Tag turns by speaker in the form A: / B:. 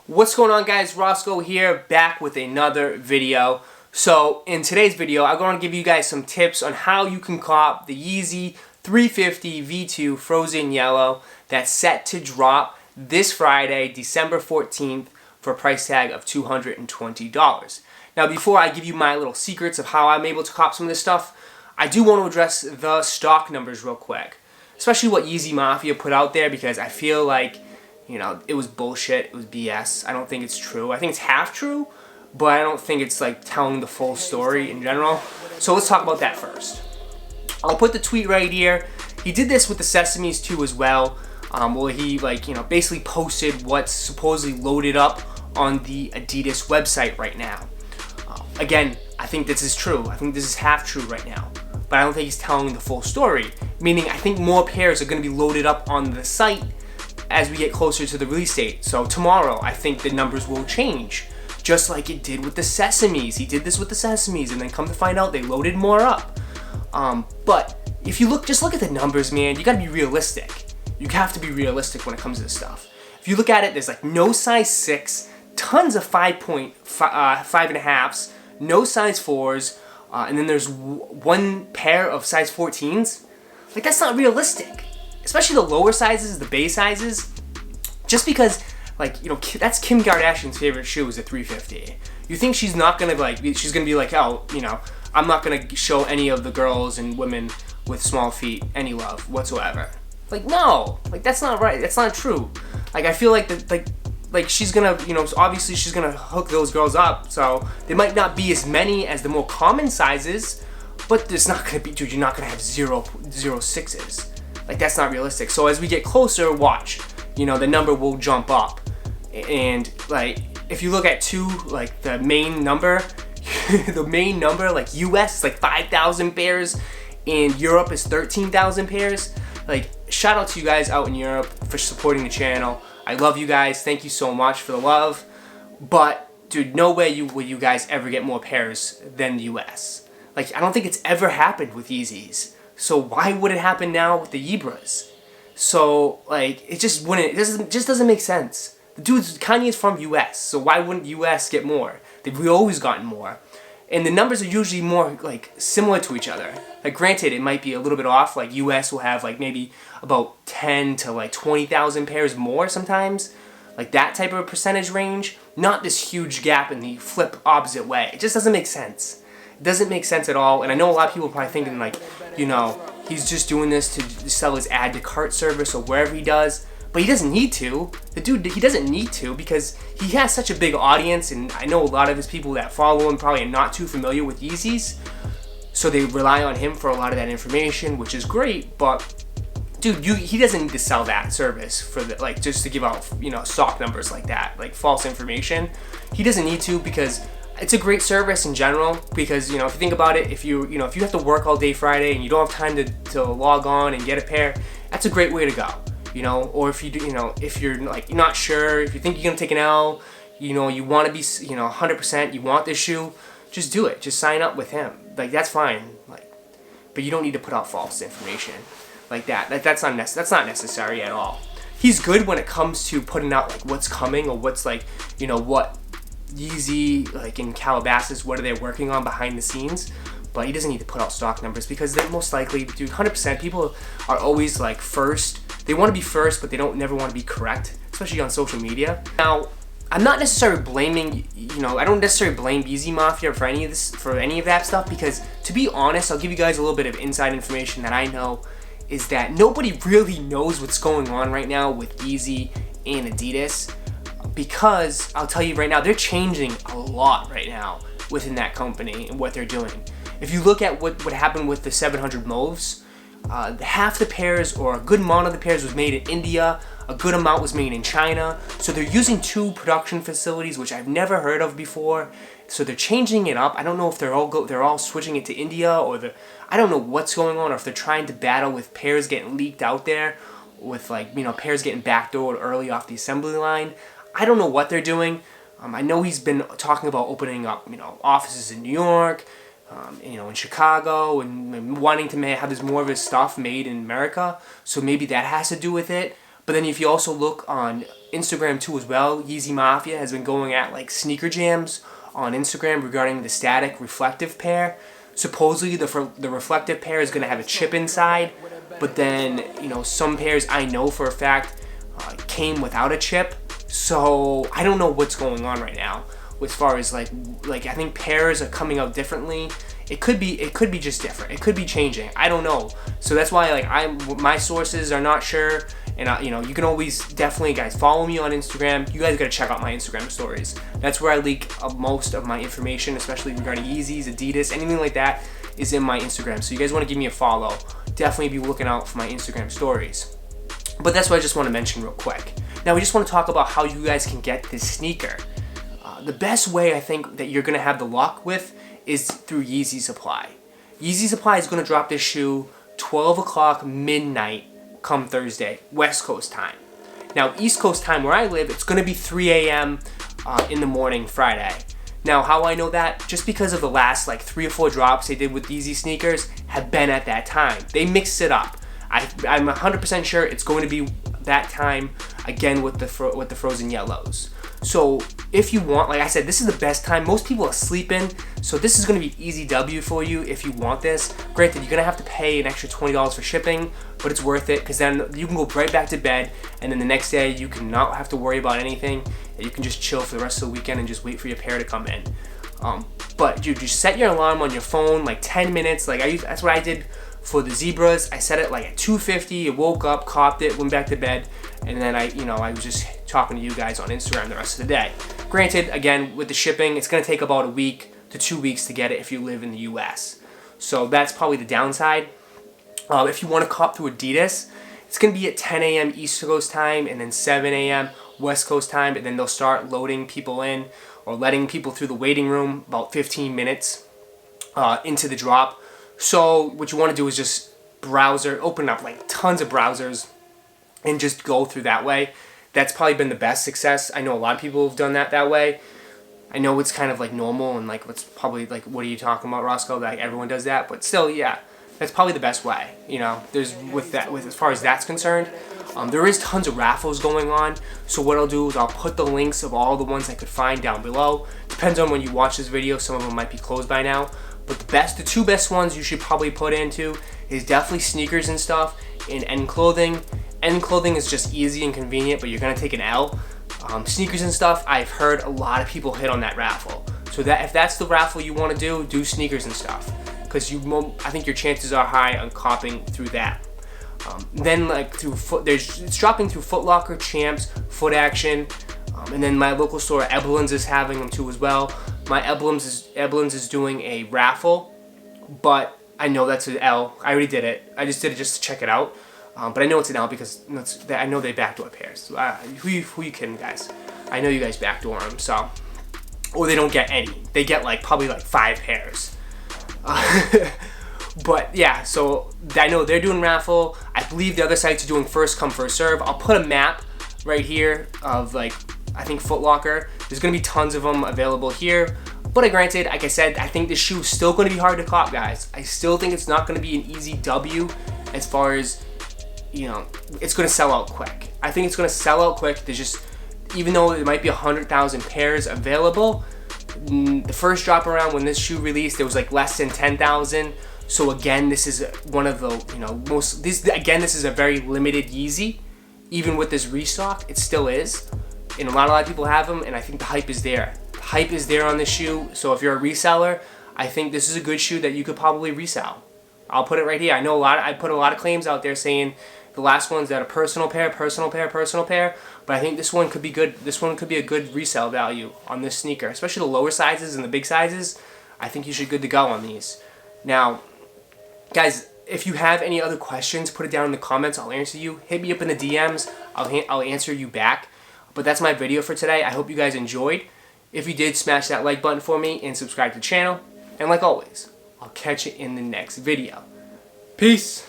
A: What's going on, guys? Roscoe here, back with another video. So in today's video, I'm going to give you guys some tips on how you can cop the Yeezy 350 V2 Froszen Yellow that's set to drop this Friday, December 14th, for a price tag of $220. Now, before I give you my little secrets of how I'm able to cop some of this stuff, I do want to address the stock numbers real quick, especially what Yeezy Mafia put out there, because I feel like, you know, it was bullshit, it was BS. I don't think it's true. I think it's half true, but I don't think it's like telling the full story in general. So let's talk about that first. I'll put the tweet right here. He did this with the Sesames too as well, where he basically posted what's supposedly loaded up on the Adidas website right now. Again, I think this is true. I think this is half true right now, but I don't think he's telling the full story. Meaning, I think more pairs are going to be loaded up on the site as we get closer to the release date. So tomorrow, I think the numbers will change, just like it did with the Sesames. He did this with the Sesames, and then come to find out they loaded more up. But if you just look at the numbers, man, you gotta be realistic. You have to be realistic when it comes to this stuff. If you look at it, there's like no size 6, tons of 5.5s, no size 4s, and then there's one pair of size 14s. Like, that's not realistic. Especially the lower sizes, the base sizes. Just because, that's Kim Kardashian's favorite shoe is a 350. You think she's not gonna she's gonna be like, oh, I'm not gonna show any of the girls and women with small feet any love whatsoever. No, that's not right. That's not true. I feel like she's gonna, obviously she's gonna hook those girls up. So there might not be as many as the more common sizes, but there's not gonna be, dude, you're not gonna have zero sixes. That's not realistic. So as we get closer, watch, the number will jump up. And if you look at the main number, the main number, US is 5,000 pairs, and Europe is 13,000 pairs. Shout out to you guys out in Europe for supporting the channel. I love you guys. Thank you so much for the love. But dude, no way will you guys ever get more pairs than the US. I don't think it's ever happened with Yeezys. So why would it happen now with the Yebras? So it just wouldn't. It just doesn't make sense. The dude's Kanye is from US, so why wouldn't US get more? We've always gotten more, and the numbers are usually more similar to each other. Granted, it might be a little bit off. US will have maybe about 10 to 20,000 pairs more sometimes, that type of a percentage range. Not this huge gap in the flip opposite way. It just doesn't make sense. It doesn't make sense at all. And I know a lot of people are probably thinking he's just doing this to sell his add to cart service or wherever he does. But he doesn't need to. The dude, he doesn't need to, because he has such a big audience, and I know a lot of his people that follow him probably are not too familiar with Yeezys. So they rely on him for a lot of that information, which is great, but dude, he doesn't need to sell that service for just to give out, stock numbers like that, false information. He doesn't need to, because it's a great service in general, because, if you think about it, if you have to work all day Friday and you don't have time to log on and get a pair, that's a great way to go, or if you do, if you're you're not sure, if you think you're going to take an L, you want to be, 100%, you want this shoe, just do it. Just sign up with him. That's fine. But you don't need to put out false information like that. That's not necessary at all. He's good when it comes to putting out what's coming, or what's what Yeezy, in Calabasas, what are they working on behind the scenes. But he doesn't need to put out stock numbers, because they're most likely, dude, 100%, people are always first. They want to be first, but they never want to be correct, especially on social media. Now, I'm not necessarily blaming, I don't necessarily blame Yeezy Mafia for any of that stuff, because to be honest, I'll give you guys a little bit of inside information that I know, is that nobody really knows what's going on right now with Yeezy and Adidas. Because I'll tell you right now, they're changing a lot right now within that company and what they're doing. If you look at what happened with the 700 Mauves, half the pairs, or a good amount of the pairs, was made in India. A good amount was made in China. So they're using 2 production facilities, which I've never heard of before. So they're changing it up. I don't know if they're all switching it to India, or I don't know what's going on, or if they're trying to battle with pairs getting leaked out there, with pairs getting backdoored early off the assembly line. I don't know what they're doing. I know he's been talking about opening up, offices in New York, in Chicago, and wanting to have more of his stuff made in America. So maybe that has to do with it. But then if you also look on Instagram too as well. Yeezy Mafia has been going at like sneaker jams on Instagram regarding the static reflective pair. Supposedly the reflective pair is going to have a chip inside, but then, you know, some pairs I know for a fact came without a chip. So I don't know what's going on right now as far as like I think pairs are coming out differently. It could be just different. It could be changing. I don't know. So that's why like my sources are not sure. And you know, you can always definitely, guys, follow me on Instagram. You guys gotta check out my Instagram stories. That's where I leak most of my information, especially regarding Yeezys, Adidas, anything like that is in my Instagram. So you guys want to give me a follow, definitely be looking out for my Instagram stories. But that's what I just want to mention real quick. Now we just want to talk about how you guys can get this sneaker. The best way I think that you're gonna have the luck with is through Yeezy Supply. Yeezy Supply is gonna drop this shoe 12 o'clock midnight come Thursday, West Coast time. Now, East Coast time where I live, it's gonna be 3 a.m. In the morning Friday. Now, how I know that? Just because of the last like 3 or 4 drops they did with Yeezy sneakers have been at that time. They mixed it up. I'm 100% sure it's going to be that time again with the Froszen Yellows. So if you want, like I said, this is the best time. Most people are sleeping, so this is going to be easy W for you if you want this. Granted, you're going to have to pay an extra $20 for shipping, but it's worth it because then you can go right back to bed, and then the next day you can not have to worry about anything. You can just chill for the rest of the weekend and just wait for your pair to come in. But dude, you set your alarm on your phone like 10 minutes. Like that's what I did for the Zebras. I set it like at 2:50. I woke up, copped it, went back to bed, and then I was just talking to you guys on Instagram the rest of the day. Granted, again, with the shipping, it's gonna take about a week to 2 weeks to get it if you live in the US. So that's probably the downside. If you want to cop through Adidas, it's gonna be at 10 a.m. East Coast time and then 7 a.m. West Coast time, and then they'll start loading people in or letting people through the waiting room about 15 minutes into the drop. So what you want to do is just open up like tons of browsers and just go through that way. That's probably been the best success. I know a lot of people have done that way. I know it's kind of like normal and like what's probably like, what are you talking about, Roscoe? Like everyone does that, but still, yeah, that's probably the best way. You know, there's with as far as that's concerned. There is tons of raffles going on, so what I'll do is I'll put the links of all the ones I could find down below. Depends on when you watch this video. Some of them might be closed by now, but the 2 best ones you should probably put into is definitely sneakers and stuff and end clothing. End clothing is just easy and convenient, but you're gonna take an L. Sneakers and stuff, I've heard a lot of people hit on that raffle. So that if that's the raffle you want to do sneakers and stuff, because I think your chances are high on copping through that. Then like it's dropping through Foot Locker, Champs, Foot Action, and then my local store Eblin's is having them too as well. My Eblin's is doing a raffle, but I know that's an L. I already did it. I just did it just to check it out, but I know it's an L because I know they backdoor pairs. So, who you kidding, guys? I know you guys backdoor them, so or they don't get any. They get like probably like 5 pairs. But yeah, so I know they're doing raffle. I believe the other sites are doing first come first serve. I'll put a map right here of like I think Foot Locker. There's gonna be tons of them available here. But granted, like I said, I think this shoe is still gonna be hard to cop, guys. I still think it's not gonna be an easy W as far as, you know, it's gonna sell out quick. I think it's gonna sell out quick. There's just, even though there might be 100,000 pairs available, the first drop around when this shoe released, there was like less than 10,000. So again, this is one of the, you know, this is a very limited Yeezy. Even with this restock, it still is. And a lot of people have them, and I think the hype is there. The hype is there on this shoe, so if you're a reseller, I think this is a good shoe that you could probably resell. I'll put it right here. I put a lot of claims out there saying the last one's that a personal pair, but I think this one could be good. This one could be a good resale value on this sneaker, especially the lower sizes and the big sizes. I think you should good to go on these. Now, guys, if you have any other questions, put it down in the comments. I'll answer you. Hit me up in the DMs. I'll answer you back. But that's my video for today. I hope you guys enjoyed. If you did, smash that like button for me and subscribe to the channel. And like always, I'll catch you in the next video. Peace.